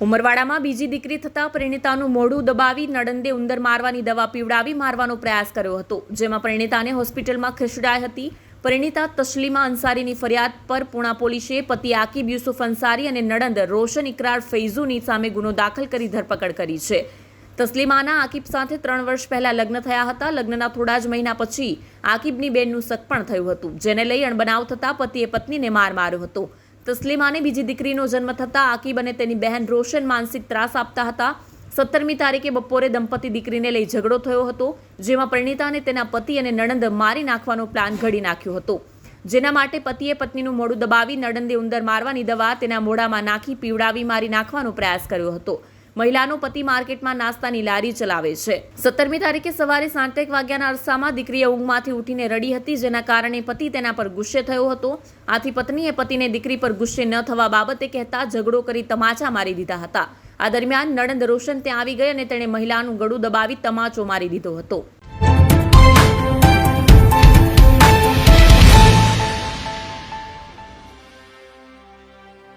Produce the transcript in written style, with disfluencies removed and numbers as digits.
ઉમરવાડામાં બીજી દીકરી થતાં પરિણીતાનું મોઢું દબાવી નણંદે ઉંદર મારવાની દવા પીવડાવી મારવાનો પ્રયાસ કર્યો હતો, જેમાં પરિણીતાને હોસ્પિટલમાં ખસેડાઈ હતી. પરિણીતા તસ્લીમા અંસારીની ફરિયાદ પર પુણા પોલીસે પતિ આકિબ યુસુફ અંસારી અને નણંદ રોશન ઇકરાર ફૈઝુની સામે ગુનો દાખલ કરી ધરપકડ કરી છે. તસ્લીમાના આકિબ સાથે 3 વર્ષ પહેલા લગ્ન થયા હતા. લગ્નના થોડા જ મહિના પછી આકિબની બેનનું સગપણ થયું હતું, જેને લઈ અણબનાવ થતાં પતિએ પત્નીને માર્યો હતો. તસ્લીમાને બીજી દીકરીનો જન્મ થતાં આકિબ અને તેની બહેન રોશન માનસિક ત્રાસ આપતા હતા. 17મી તારીખે બપોરે દંપતી દીકરીને લઈ ઝઘડો થયો હતો, જેમાં પરિણીતાને તેના પતિ અને નણંદ મારી નાખવાનો પ્લાન ઘડી નાખ્યો હતો. જેના માટે પતિએ પત્નીનું મોઢું દબાવી નણંદે ઉંદર મારવાની દવા તેના મોઢામાં નાખી પીવડાવી મારી નાખવાનો પ્રયાસ કર્યો હતો. મહિલાનો પતિ માર્કેટમાં નાસ્તાની લારી ચલાવે છે. 17મી તારીખે સવારે 7:00 વાગ્યાના અરસામાં દીકરીએ ઊંઘમાંથી ઉઠીને રડી હતી, જેના કારણે પતિ તેના પર ગુસ્સે થયો હતો. આથી પત્નીએ પતિને દીકરી પર ગુસ્સે ન થવા બાબતે કહેતા ઝઘડો કરી તમાચા મારી દીધા હતા. આ દરમિયાન નણંદ રોશન ત્યાં આવી ગઈ અને તેણે મહિલાનું ગળું દબાવી તમાચો મારી દીધો હતો.